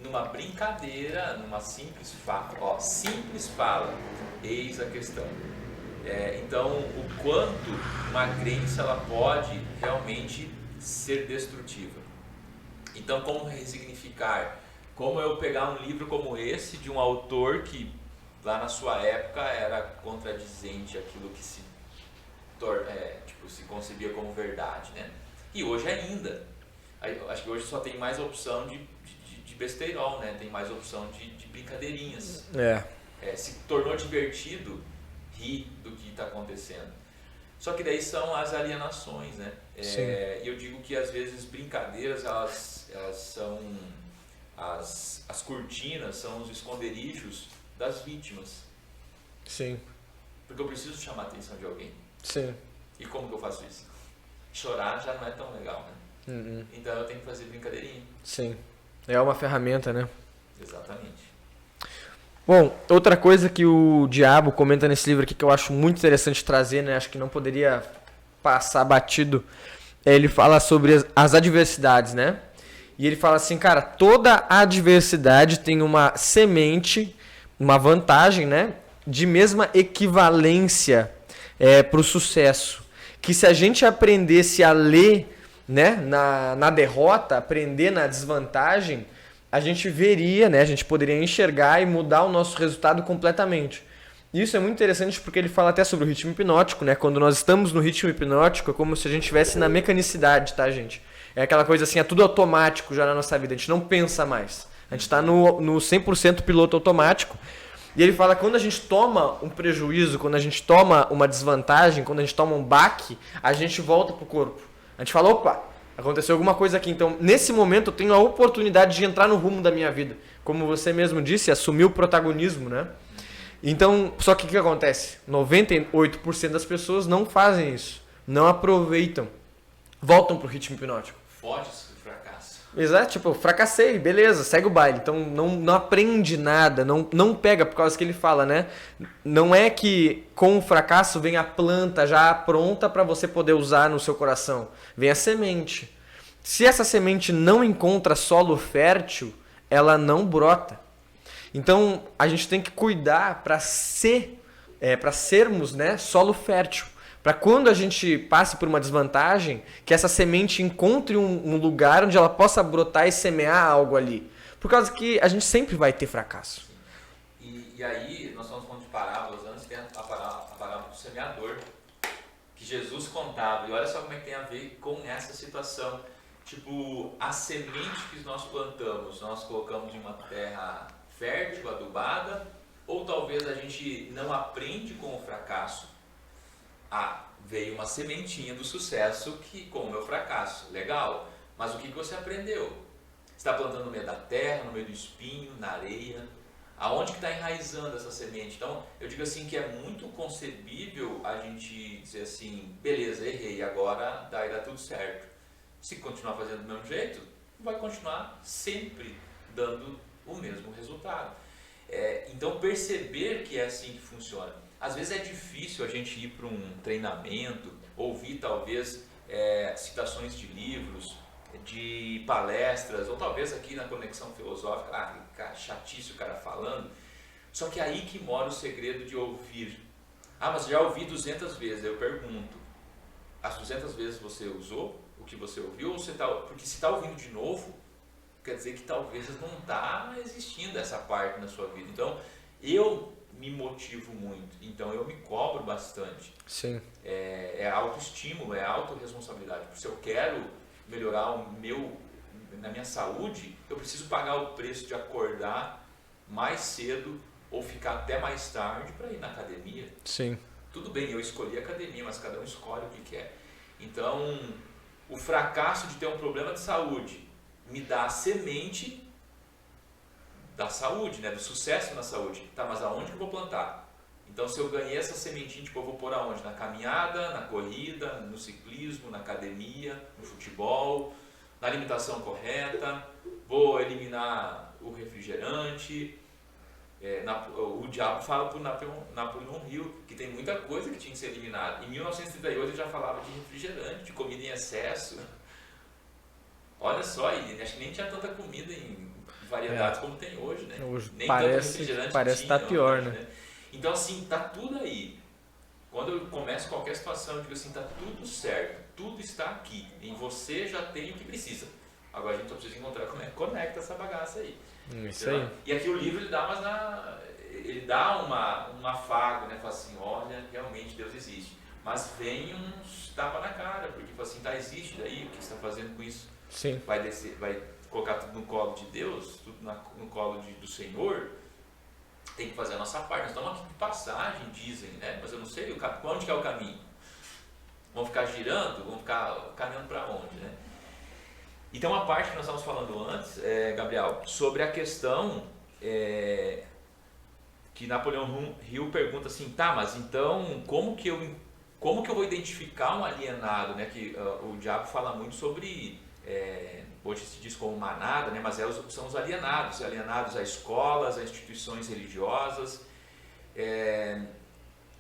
numa brincadeira, numa simples fala. Simples fala, eis a questão. Então, o quanto uma crença ela pode realmente ser destrutiva. Então, como ressignificar? Como eu pegar um livro como esse, de um autor que lá na sua época era contradizente àquilo que se concebia como verdade, né? E hoje ainda. Acho que hoje só tem mais opção de besteirol, né? Tem mais opção de brincadeirinhas. Se tornou divertido rir do que está acontecendo. Só que daí são as alienações, né? E eu digo que às vezes brincadeiras elas são as cortinas, são os esconderijos das vítimas. Sim. Porque eu preciso chamar a atenção de alguém. Sim. E como que eu faço isso? Chorar já não é tão legal, né? Então eu tenho que fazer brincadeirinha. Sim. É uma ferramenta, né? Exatamente. Bom, outra coisa que o Diabo comenta nesse livro aqui que eu acho muito interessante trazer, né? Acho que não poderia passar batido. Ele fala sobre as adversidades, né? E ele fala assim, cara, toda adversidade tem uma semente, uma vantagem, né? De mesma equivalência para o sucesso. Que se a gente aprendesse a ler, né, na derrota, aprender na desvantagem, a gente veria, né, a gente poderia enxergar e mudar o nosso resultado completamente. Isso é muito interessante porque ele fala até sobre o ritmo hipnótico, né? Quando nós estamos no ritmo hipnótico, é como se a gente estivesse na mecanicidade, tá, gente? É aquela coisa assim, é tudo automático já na nossa vida, a gente não pensa mais. A gente está no 100% piloto automático. E ele fala que quando a gente toma um prejuízo, quando a gente toma uma desvantagem, quando a gente toma um baque, a gente volta pro corpo. A gente fala, opa, aconteceu alguma coisa aqui. Então, nesse momento, eu tenho a oportunidade de entrar no rumo da minha vida. Como você mesmo disse, assumir o protagonismo, né? Então, só que o que acontece? 98% das pessoas não fazem isso. Não aproveitam. Voltam pro ritmo hipnótico. Foge-se do fracasso. Exato, tipo, fracassei, beleza, segue o baile. Então não aprende nada, não pega, por causa que ele fala, né? Não é que com o fracasso vem a planta já pronta para você poder usar no seu coração. Vem a semente. Se essa semente não encontra solo fértil, ela não brota. Então a gente tem que cuidar para sermos, né, solo fértil. Para quando a gente passe por uma desvantagem, que essa semente encontre um lugar onde ela possa brotar e semear algo ali. Por causa que a gente sempre vai ter fracasso. E aí, nós estamos falando de parábolas antes, tem a parábola do semeador, que Jesus contava. E olha só como é que tem a ver com essa situação. Tipo, a semente que nós plantamos, nós colocamos em uma terra fértil, adubada, ou talvez a gente não aprende com o fracasso. Veio uma sementinha do sucesso que com o meu fracasso, legal, mas o que você aprendeu? Você está plantando no meio da terra, no meio do espinho, na areia, aonde que está enraizando essa semente? Então, eu digo assim que é muito concebível a gente dizer assim, beleza, errei, agora daí dá tudo certo. Se continuar fazendo do mesmo jeito, vai continuar sempre dando o mesmo resultado. Então, perceber que é assim que funciona. Às vezes é difícil a gente ir para um treinamento, ouvir talvez citações de livros, de palestras, ou talvez aqui na Conexão Filosófica, chatice o cara falando. Só que é aí que mora o segredo de ouvir. Mas já ouvi 200 vezes. Eu pergunto, as 200 vezes você usou o que você ouviu? Ou porque se está ouvindo de novo, quer dizer que talvez não está existindo essa parte na sua vida. Então, eu me motivo muito, então eu me cobro bastante. Sim. É autoestímulo, é autorresponsabilidade. Se eu quero melhorar na minha saúde, eu preciso pagar o preço de acordar mais cedo ou ficar até mais tarde para ir na academia. Sim. Tudo bem, eu escolhi a academia, mas cada um escolhe o que quer. Então, o fracasso de ter um problema de saúde me dá a semente da saúde, né? Do sucesso na saúde. Tá, mas aonde que eu vou plantar? Então, se eu ganhei essa sementinha, tipo, eu vou pôr aonde? Na caminhada, na corrida, no ciclismo, na academia, no futebol, na alimentação correta, vou eliminar o refrigerante. O diabo fala por Napoleon Hill que tem muita coisa que tinha que ser eliminada. Em 1938 ele já falava de refrigerante, de comida em excesso. Olha só, e acho que nem tinha tanta comida em variedades como tem hoje, né? Hoje nem tanto refrigerante parece tinha, tá pior, né? Então assim, tá tudo aí. Quando eu começo qualquer situação, eu digo assim, tá tudo certo, tudo está aqui, em você já tem o que precisa. Agora a gente só precisa encontrar como é que conecta essa bagaça aí. Isso aí. E aqui o livro ele dá um afago, né? Fala assim, olha, realmente Deus existe. Mas vem uns tapa na cara, porque fala assim, tá, existe daí, o que você está fazendo com isso? Sim. Vai colocar tudo no colo de Deus, tudo no colo do Senhor, tem que fazer a nossa parte. Nós estamos aqui de passagem, dizem, né? Mas eu não sei onde que é o caminho. Vamos ficar girando? Vamos ficar caminhando para onde, né? Então, a parte que nós estávamos falando antes, Gabriel, sobre a questão que Napoleon Hill pergunta assim, tá, mas então como que eu vou identificar um alienado, né? Que o diabo fala muito sobre, hoje se diz como manada, né? Mas são os alienados a escolas, a instituições religiosas,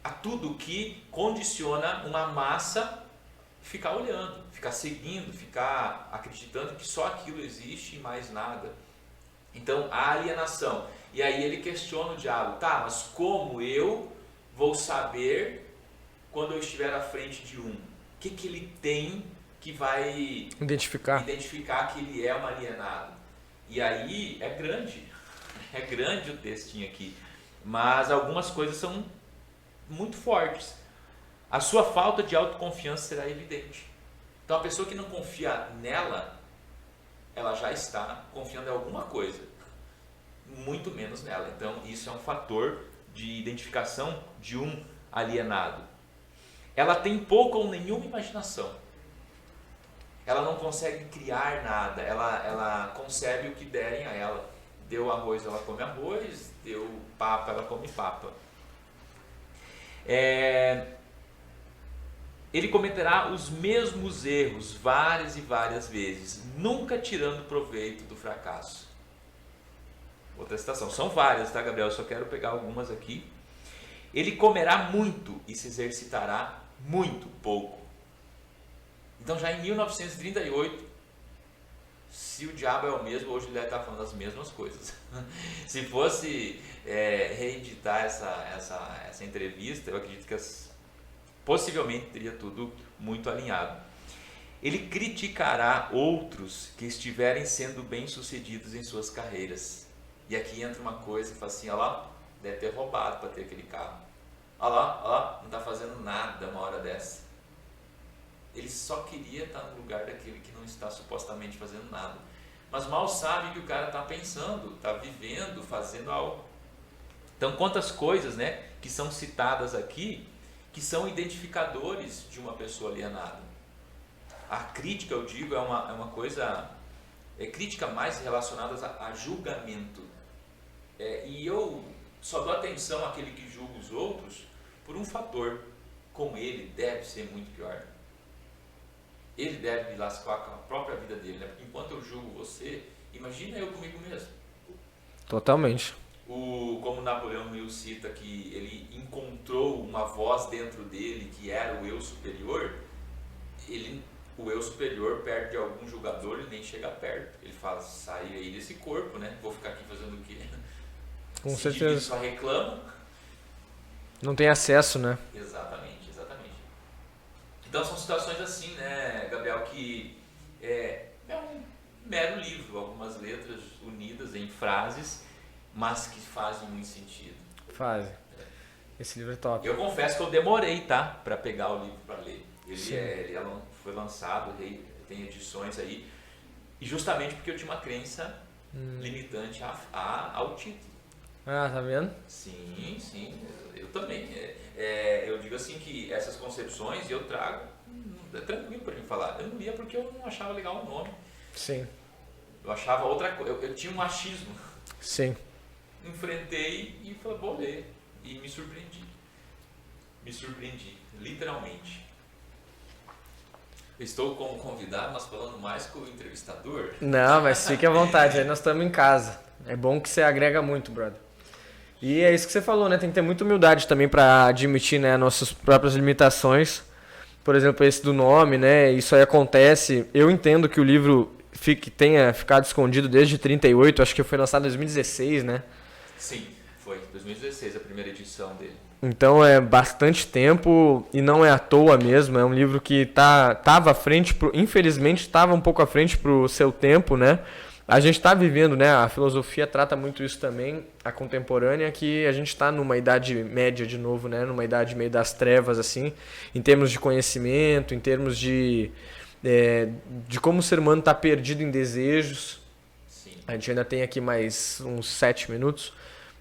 a tudo que condiciona uma massa ficar olhando, ficar seguindo, ficar acreditando que só aquilo existe e mais nada. Então, a alienação. E aí ele questiona o diabo, tá, mas como eu vou saber quando eu estiver à frente de um? O que ele tem que vai identificar que ele é um alienado? E aí é grande o textinho aqui, mas algumas coisas são muito fortes. A sua falta de autoconfiança será evidente. Então a pessoa que não confia nela, ela já está confiando em alguma coisa, muito menos nela. Então isso é um fator de identificação de um alienado. Ela tem pouca ou nenhuma imaginação. Ela não consegue criar nada, ela concebe o que derem a ela. Deu arroz, ela come arroz, deu papa, ela come papa. Ele cometerá os mesmos erros várias e várias vezes, nunca tirando proveito do fracasso. Outra citação, são várias, tá, Gabriel? Eu só quero pegar algumas aqui. Ele comerá muito e se exercitará muito pouco. Então já em 1938, se o diabo é o mesmo, hoje ele deve estar falando as mesmas coisas. Se fosse reeditar essa entrevista, eu acredito que possivelmente teria tudo muito alinhado. Ele criticará outros que estiverem sendo bem-sucedidos em suas carreiras. E aqui entra uma coisa e fala assim, olha lá, deve ter roubado para ter aquele carro. Olha lá, não está fazendo nada uma hora dessa. Ele só queria estar no lugar daquele que não está supostamente fazendo nada. Mas mal sabe que o cara está pensando, está vivendo, fazendo algo. Então, quantas coisas, né, que são citadas aqui, que são identificadores de uma pessoa alienada. A crítica, eu digo, é uma coisa... crítica mais relacionada a julgamento. E eu só dou atenção àquele que julga os outros por um fator. Como ele deve ser muito pior. Ele deve me lascar com a própria vida dele, né? Porque enquanto eu julgo você, imagina eu comigo mesmo. Totalmente. Como Napoleão Hill cita que ele encontrou uma voz dentro dele que era o eu superior, o eu superior, perto de algum julgador, ele nem chega perto. Ele fala, sai aí desse corpo, né? Vou ficar aqui fazendo o quê? Com certeza. Só reclama. Não tem acesso, né? Exatamente. Então são situações assim, né, Gabriel, que é um mero livro, algumas letras unidas em frases, mas que fazem muito sentido. Fazem. Esse livro é top. Eu confesso que eu demorei, tá, para pegar o livro para ler. Ele foi lançado, tem edições aí, e justamente porque eu tinha uma crença limitante ao título. Ah, tá vendo? Sim, eu também. Eu digo assim que essas concepções eu trago, é tranquilo para mim falar. Eu não lia porque eu não achava legal o nome. Sim. Eu achava outra coisa, eu tinha um achismo. Sim. Enfrentei e falei, vou ler. E me surpreendi. Literalmente. Estou como convidado, mas falando mais com o entrevistador. Não, mas fique à vontade, aí nós estamos em casa. É bom que você agrega muito, brother. E é isso que você falou, né? Tem que ter muita humildade também para admitir, né, nossas próprias limitações. Por exemplo, esse do nome, né? Isso aí acontece. Eu entendo que o livro tenha ficado escondido desde 38, acho que foi lançado em 2016, né? Sim, foi 2016 a primeira edição dele. Então é bastante tempo e não é à toa mesmo. É um livro que estava à frente, infelizmente estava um pouco à frente para o seu tempo, né? A gente está vivendo, né? A filosofia trata muito isso também, a contemporânea, que a gente está numa idade média de novo, né? Numa idade meio das trevas, assim, em termos de conhecimento, em termos de como o ser humano está perdido em desejos. Sim. A gente ainda tem aqui mais uns 7 minutos.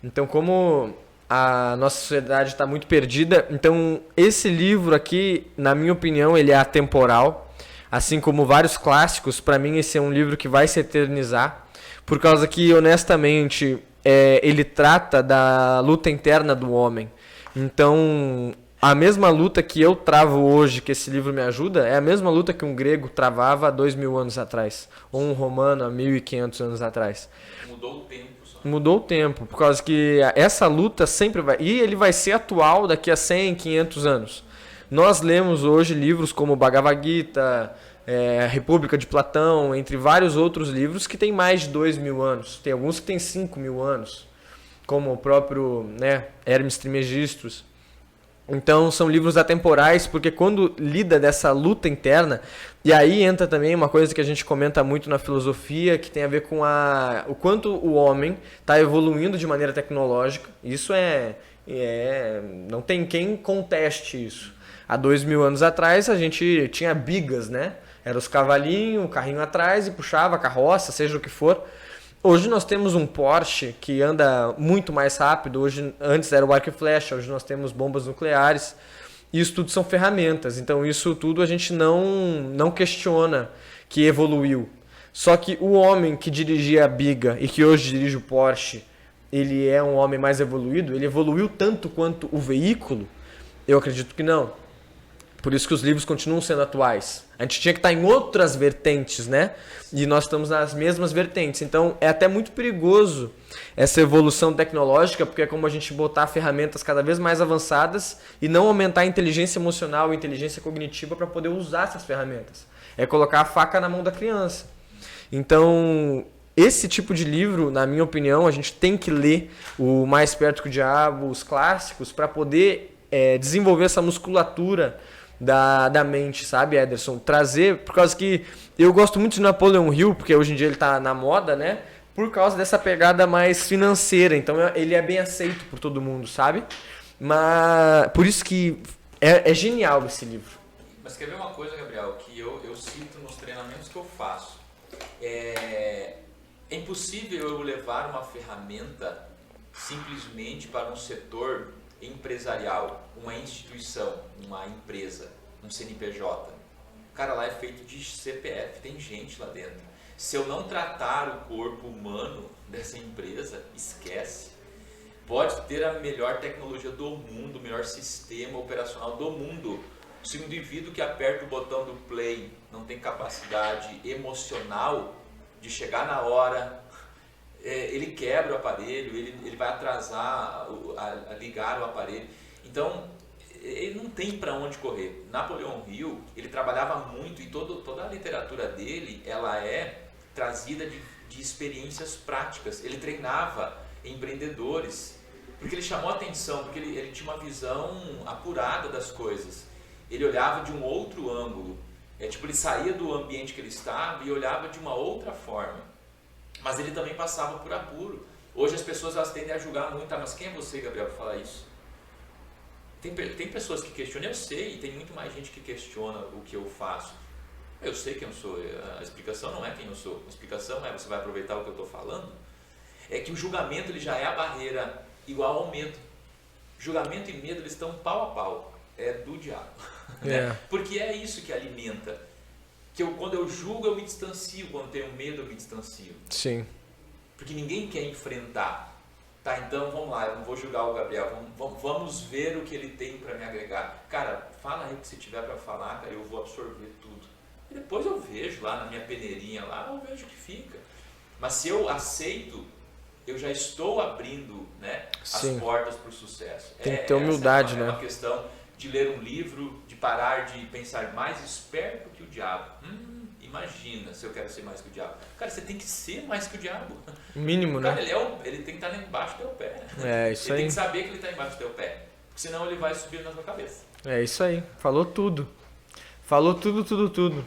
Então, como a nossa sociedade está muito perdida, então esse livro aqui, na minha opinião, ele é atemporal. Assim como vários clássicos, para mim esse é um livro que vai se eternizar, por causa que, honestamente, ele trata da luta interna do homem. Então, a mesma luta que eu travo hoje, que esse livro me ajuda, é a mesma luta que um grego travava há 2000 anos atrás, ou um romano há 1500 anos atrás. Mudou o tempo só. Mudou o tempo, por causa que essa luta sempre vai... E ele vai ser atual daqui a 100, 500 anos. Nós lemos hoje livros como Bhagavad Gita, República de Platão, entre vários outros livros que têm mais de 2000 anos. Tem alguns que têm 5000 anos, como o próprio, né, Hermes Trismegistus. Então são livros atemporais, porque quando lida dessa luta interna, e aí entra também uma coisa que a gente comenta muito na filosofia, que tem a ver com o quanto o homem está evoluindo de maneira tecnológica. Isso não tem quem conteste isso. Há 2000 anos atrás a gente tinha bigas, né? Era os cavalinhos, o carrinho atrás e puxava a carroça, seja o que for. Hoje nós temos um Porsche que anda muito mais rápido. Antes era o arco e flecha, hoje nós temos bombas nucleares. Isso tudo são ferramentas. Então isso tudo a gente não questiona que evoluiu. Só que o homem que dirigia a biga e que hoje dirige o Porsche, ele é um homem mais evoluído? Ele evoluiu tanto quanto o veículo? Eu acredito que não. Por isso que os livros continuam sendo atuais. A gente tinha que estar em outras vertentes, né? E nós estamos nas mesmas vertentes. Então, é até muito perigoso essa evolução tecnológica, porque é como a gente botar ferramentas cada vez mais avançadas e não aumentar a inteligência emocional e a inteligência cognitiva para poder usar essas ferramentas. É colocar a faca na mão da criança. Então, esse tipo de livro, na minha opinião, a gente tem que ler o Mais Perto que o Diabo, os clássicos, para poder desenvolver essa musculatura da mente, sabe, Ederson? Trazer, por causa que eu gosto muito de Napoleão Hill, porque hoje em dia ele está na moda, né? por causa dessa pegada mais financeira. Então ele é bem aceito por todo mundo, sabe? Mas por isso que é genial esse livro. Mas quer ver uma coisa, Gabriel, que eu cito nos treinamentos que eu faço? É impossível eu levar uma ferramenta simplesmente para um setor empresarial, uma instituição, uma empresa, um CNPJ. O cara lá é feito de CPF, tem gente lá dentro. Se eu não tratar o corpo humano dessa empresa, esquece. Pode ter a melhor tecnologia do mundo, o melhor sistema operacional do mundo. Se o indivíduo que aperta o botão do play não tem capacidade emocional de chegar na hora, ele quebra o aparelho, ele vai atrasar a ligar o aparelho. Então, ele não tem para onde correr. Napoleão Hill, ele trabalhava muito e toda a literatura dele, ela é trazida de experiências práticas. Ele treinava empreendedores, porque ele chamou a atenção, porque ele tinha uma visão apurada das coisas. Ele olhava de um outro ângulo. Ele saía do ambiente que ele estava e olhava de uma outra forma. Mas ele também passava por apuro. Hoje as pessoas elas tendem a julgar muito, mas quem é você, Gabriel, para falar isso? Tem pessoas que questionam, eu sei, e tem muito mais gente que questiona o que eu faço. Eu sei quem eu sou, a explicação não é quem eu sou, a explicação é você vai aproveitar o que eu estou falando. É que o julgamento ele já é a barreira igual ao medo. Julgamento e medo eles estão pau a pau, é do diabo. Né? Porque é isso que alimenta. Quando eu julgo eu me distancio, quando tenho medo eu me distancio. Sim. Porque ninguém quer enfrentar. Tá, então vamos lá, eu não vou julgar o Gabriel, vamos ver o que ele tem para me agregar. Cara, fala aí o que você tiver para falar, cara, eu vou absorver tudo. E depois eu vejo lá na minha peneirinha lá, eu vejo o que fica. Mas se eu aceito, eu já estou abrindo, né, as portas para o sucesso. Tem que ter humildade, né? É uma questão de ler um livro, de parar de pensar mais esperto que o diabo. Imagina se eu quero ser mais que o diabo. Cara, você tem que ser mais que o diabo. Mínimo, cara, né? Ele tem que estar embaixo do teu pé. Isso ele aí. tem que saber que ele está embaixo do teu pé. Porque senão ele vai subir na tua cabeça. É isso aí. Falou tudo. Falou tudo.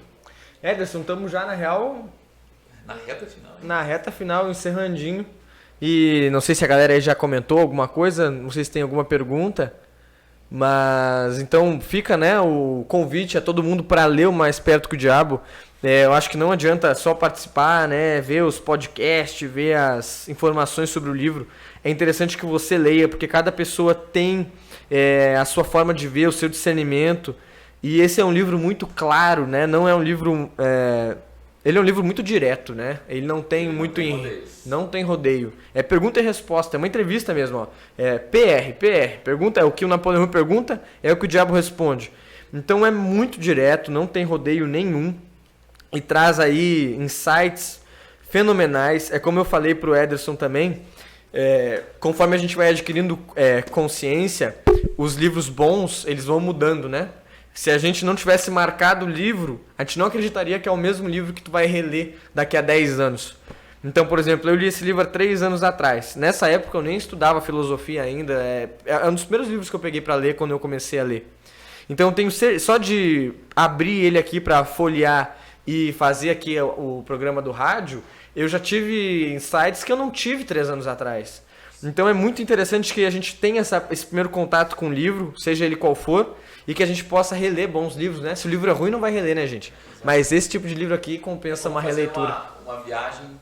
Ederson, estamos já na real... Na reta final. Hein? Na reta final, encerrandinho. E não sei se a galera aí já comentou alguma coisa, não sei se tem alguma pergunta. Mas então fica, né, o convite a todo mundo para ler o Mais Perto que o Diabo. Eu acho que não adianta só participar, né, ver os podcasts, ver as informações sobre o livro. É interessante que você leia, porque cada pessoa tem a sua forma de ver, o seu discernimento. E esse é um livro muito claro, né? Não é um livro... Ele é um livro muito direto, né? Ele não tem não tem rodeio. É pergunta e resposta, é uma entrevista mesmo, ó. PR. Pergunta é o que o Napoleão pergunta, é o que o diabo responde. Então é muito direto, não tem rodeio nenhum. E traz aí insights fenomenais. É como eu falei pro Ederson também, conforme a gente vai adquirindo consciência, os livros bons, eles vão mudando, né? Se a gente não tivesse marcado o livro, a gente não acreditaria que é o mesmo livro que tu vai reler daqui a 10 anos. Então, por exemplo, eu li esse livro há 3 anos atrás. Nessa época eu nem estudava filosofia ainda. É um dos primeiros livros que eu peguei para ler quando eu comecei a ler. Então, eu tenho só de abrir ele aqui para folhear e fazer aqui o programa do rádio, eu já tive insights que eu não tive 3 anos atrás. Então, é muito interessante que a gente tenha esse primeiro contato com o livro, seja ele qual for, e que a gente possa reler bons livros, né? Se o livro é ruim, não vai reler, né, gente? Exato. Mas esse tipo de livro aqui compensa uma releitura. Uma viagem,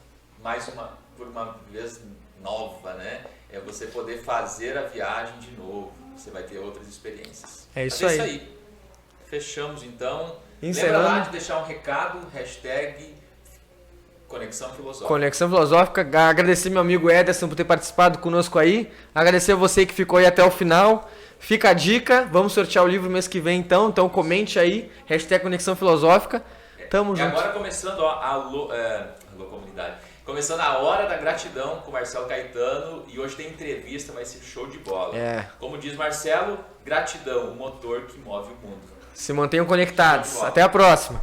por uma vez nova, né? É você poder fazer a viagem de novo. Você vai ter outras experiências. É isso aí. É isso aí. Fechamos, então. Encerrando. Lembra lá de deixar um recado, #Conexão Filosófica. Conexão Filosófica. Agradecer meu amigo Ederson por ter participado conosco aí. Agradecer a você que ficou aí até o final. Fica a dica, vamos sortear o livro mês que vem então comente aí, #Conexão Filosófica, tamo junto. Agora começando, alô comunidade, começando a Hora da Gratidão com Marcelo Caetano e hoje tem entrevista, vai ser show de bola. Como diz Marcelo, gratidão, o motor que move o mundo. Se mantenham conectados, até a próxima.